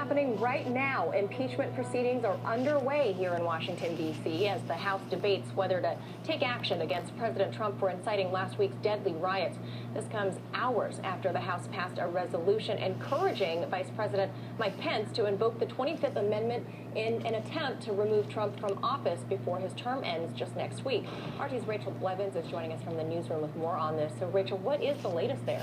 happening right now. Impeachment proceedings are underway here in Washington, D.C. as the House debates whether to take action against President Trump for inciting last week's deadly riots. This comes hours after the House passed a resolution encouraging Vice President Mike Pence to invoke the 25th Amendment in an attempt to remove Trump from office before his term ends just next week. RT's Rachel Blevins is joining us from the newsroom with more on this. So, Rachel, what is the latest there?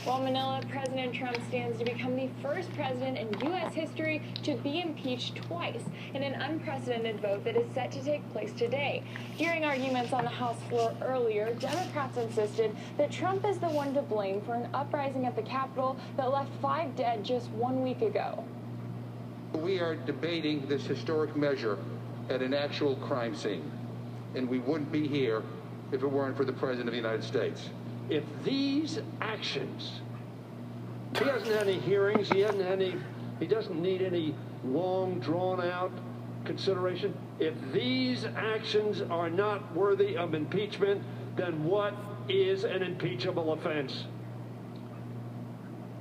Well, Manila, President Trump stands to become the first president in U.S. history to be impeached twice in an unprecedented vote that is set to take place today. During arguments on the House floor earlier, Democrats insisted that Trump is the one to blame for an uprising at the Capitol that left 5 dead just 1 week ago. We are debating this historic measure at an actual crime scene, and we wouldn't be here if it weren't for the President of the United States. If these actions, he hasn't had any hearings, he doesn't need any long, drawn-out consideration. If these actions are not worthy of impeachment, then what is an impeachable offense?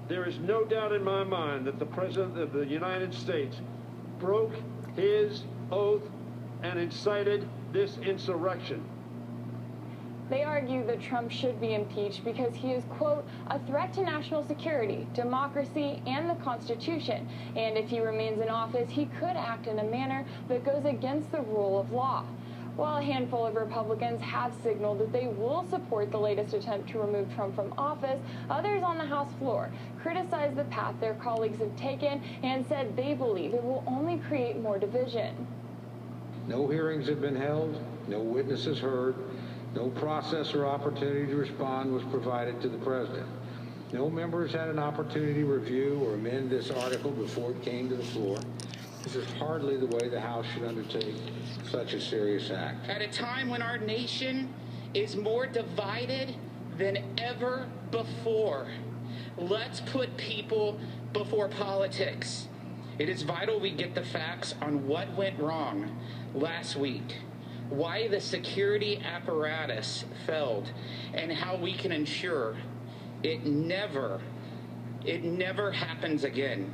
There is no doubt in my mind that the President of the United States broke his oath and incited this insurrection. They argue that Trump should be impeached because he is, quote, a threat to national security, democracy, and the Constitution. And if he remains in office, he could act in a manner that goes against the rule of law. While a handful of Republicans have signaled that they will support the latest attempt to remove Trump from office, others on the House floor criticize the path their colleagues have taken and said they believe it will only create more division. No hearings have been held, no witnesses heard, no process or opportunity to respond was provided to the president. No members had an opportunity to review or amend this article before it came to the floor. This is hardly the way the House should undertake such a serious act. At a time when our nation is more divided than ever before, let's put people before politics. It is vital we get the facts on what went wrong last week, why the security apparatus failed, and how we can ensure it never happens again.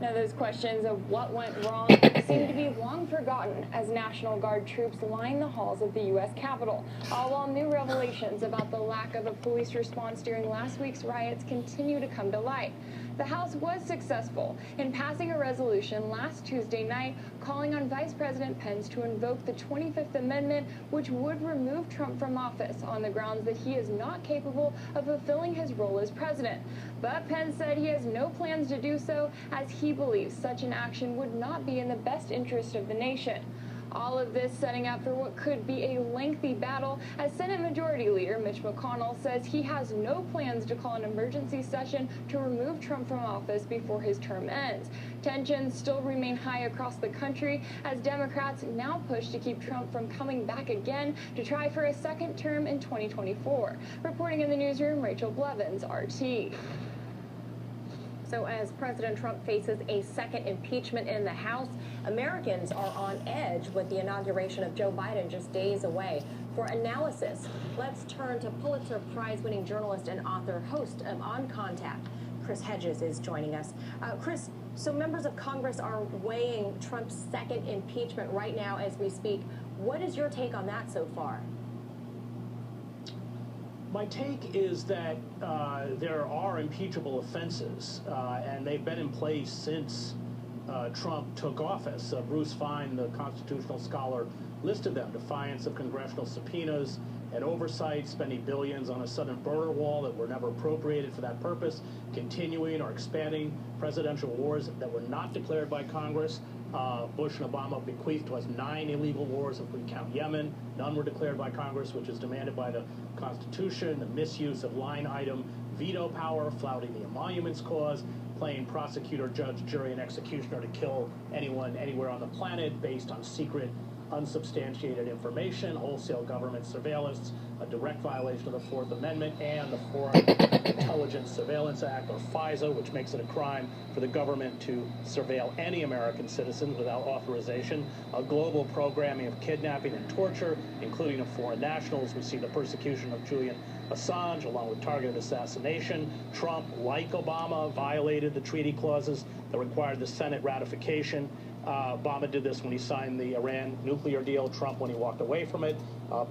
Now, those questions of what went wrong seem to be long forgotten as National Guard troops line the halls of the U.S. Capitol, all while new revelations about the lack of a police response during last week's riots continue to come to light. The House was successful in passing a resolution last Tuesday night calling on Vice President Pence to invoke the 25th Amendment, which would remove Trump from office on the grounds that he is not capable of fulfilling his role as president. But Pence said he has no plans to do so, as he believes such an action would not be in the best interest of the nation. All of this setting up for what could be a lengthy battle, as Senate Majority Leader Mitch McConnell says he has no plans to call an emergency session to remove Trump from office before his term ends. Tensions still remain high across the country as Democrats now push to keep Trump from coming back again to try for a second term in 2024. Reporting in the newsroom, Rachel Blevins, RT. So as President Trump faces a second impeachment in the House, Americans are on edge with the inauguration of Joe Biden just days away. For analysis, let's turn to Pulitzer Prize-winning journalist and author, host of On Contact. Chris Hedges is joining us. Chris, so members of Congress are weighing Trump's second impeachment right now as we speak. What is your take on that so far? My take is that there are impeachable offenses, and they've been in place since Trump took office. Bruce Fein, the constitutional scholar, listed them: defiance of congressional subpoenas and oversight, spending billions on a southern border wall that were never appropriated for that purpose, continuing or expanding presidential wars that were not declared by Congress. Bush and Obama bequeathed to us 9 illegal wars, if we count Yemen. None were declared by Congress, which is demanded by the Constitution. The misuse of line item veto power, flouting the Emoluments Clause, playing prosecutor, judge, jury, and executioner to kill anyone anywhere on the planet based on secret unsubstantiated information, wholesale government surveillance, a direct violation of the Fourth Amendment, and the Foreign Intelligence Surveillance Act, or FISA, which makes it a crime for the government to surveil any American citizen without authorization, a global programming of kidnapping and torture, including of foreign nationals. We see the persecution of Julian Assange, along with targeted assassination. Trump, like Obama, violated the treaty clauses that required the Senate ratification. Obama did this when he signed the Iran nuclear deal, Trump when he walked away from it.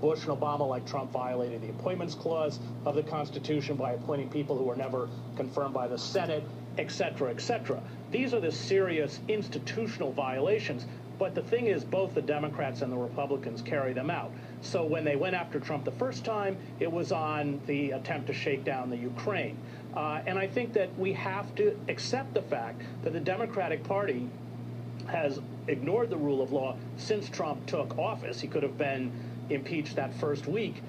Bush and Obama, like Trump, violated the Appointments Clause of the Constitution by appointing people who were never confirmed by the Senate, et cetera, et cetera. These are the serious institutional violations. But the thing is, both the Democrats and the Republicans carry them out. So when they went after Trump the first time, it was on the attempt to shake down the Ukraine. And I think that we have to accept the fact that the Democratic Party has ignored the rule of law since Trump took office. He could have been impeached that first week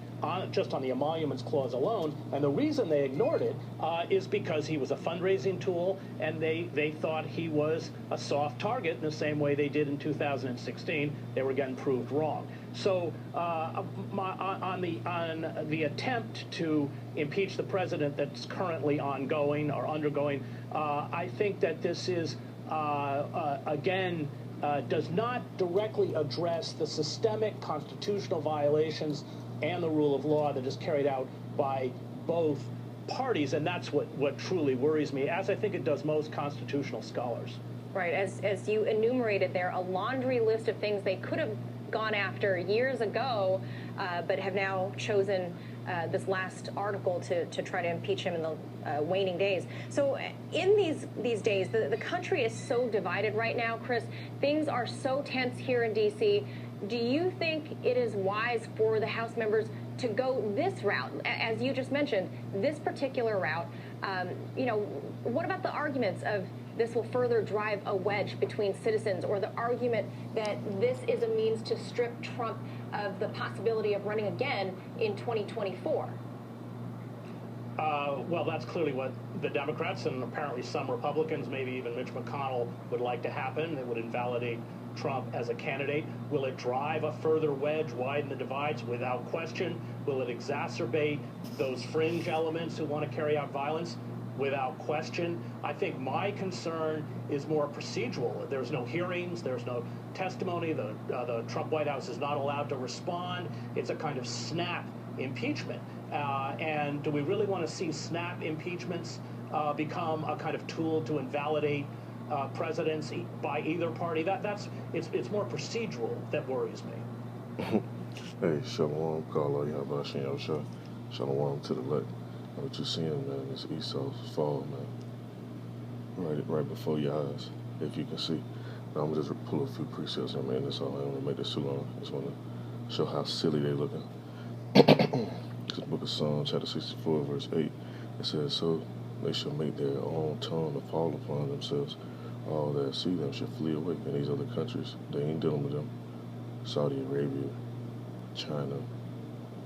just on the emoluments clause alone, and the reason they ignored it is because he was a fundraising tool, and they thought he was a soft target in the same way they did in 2016. They were again proved wrong. So on the attempt to impeach the president that's currently ongoing or undergoing, I think that this is again does not directly address the systemic constitutional violations and the rule of law that is carried out by both parties, and that's what truly worries me, as I think it does most constitutional scholars. Right, as you enumerated there, a laundry list of things they could have gone after years ago, but have now chosen this last article to try to impeach him in the waning days. So in these days, the country is so divided right now, Chris. Things are so tense here in D.C. Do you think it is wise for the House members to go this route, as you just mentioned, this particular route? You know, what about the arguments of this will further drive a wedge between citizens, or the argument that this is a means to strip Trump of the possibility of running again in 2024? Well, that's clearly what the Democrats and apparently some Republicans, maybe even Mitch McConnell, would like to happen. It would invalidate Trump as a candidate. Will it drive a further wedge, widen the divides? Without question. Will it exacerbate those fringe elements who want to carry out violence? Without question. I think my concern is more procedural. There's no hearings, there's no testimony, the Trump White House is not allowed to respond. It's a kind of snap impeachment. And do we really want to see snap impeachments become a kind of tool to invalidate presidents by either party? It's more procedural that worries me. Hey, Shalom, Carlo, Yabashin, Yosha. Shalom to the left. What you're seeing, man, is Esau's fall, man. Right before your eyes, if you can see. Now, I'm gonna just pull a few precepts here, man. That's all. I don't want to make this too long. I just want to show how silly they looking. It's the book of Psalms, chapter 64, verse 8. It says, so they shall make their own tongue to fall upon themselves. All that see them shall flee away. In these other countries, they ain't dealing with them. Saudi Arabia, China,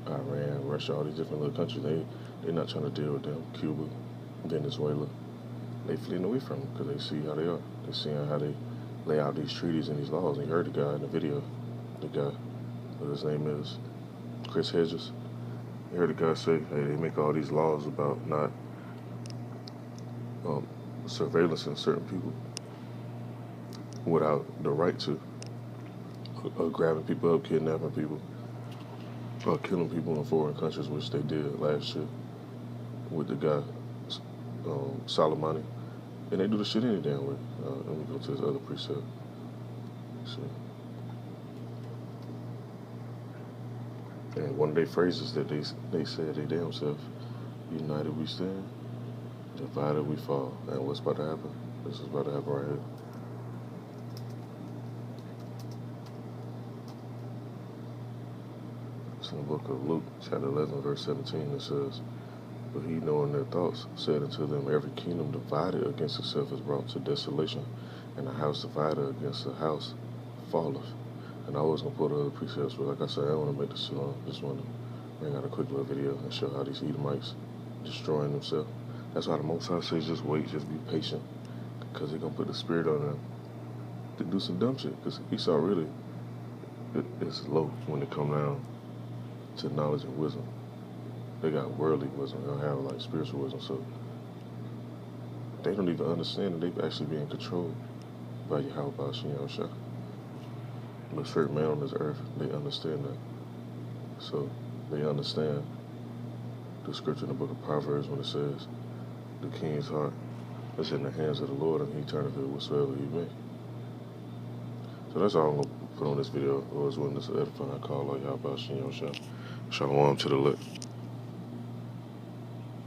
Iran, Russia, all these different little countries, they're not trying to deal with them. Cuba, Venezuela, they fleeing away from them because they see how they are. They're seeing how they lay out these treaties and these laws. And you heard the guy in the video, the guy, what his name is, Chris Hedges. You heard the guy say, hey, they make all these laws about not surveillancing certain people without the right to, grabbing people up, kidnapping people, or killing people in foreign countries, which they did last year with the guy, Soleimani. And they do the shit any damn way. Let me go to this other precept. See. And one of their phrases that they said they damn self, united we stand, divided we fall. And what's about to happen? This is about to happen right here. It's in the book of Luke, chapter 11, verse 17. It says, but he, knowing their thoughts, said unto them, every kingdom divided against itself is brought to desolation, and a house divided against a house falleth. And I was going to put other precepts, but like I said, I don't want to make this too long. Just want to bring out a quick little video and show how these Edomites destroying themselves. That's why the Most High says just wait, just be patient, because he's going to put the spirit on them to do some dumb shit. Because Esau really, it's low when it come down to knowledge and wisdom. They got worldly wisdom. They don't have like spiritual wisdom, so they don't even understand that they actually being controlled by Yahweh Ba'ashem Yahushua. But certain men on this earth, they understand that. So they understand the scripture in the book of Proverbs when it says, the king's heart is in the hands of the Lord, and he turneth it whatsoever he may. So that's all I'm going to put on this video. Lord's witness, edifying call, Yahweh Ba'ashem Yahushua. Shalom to the lit.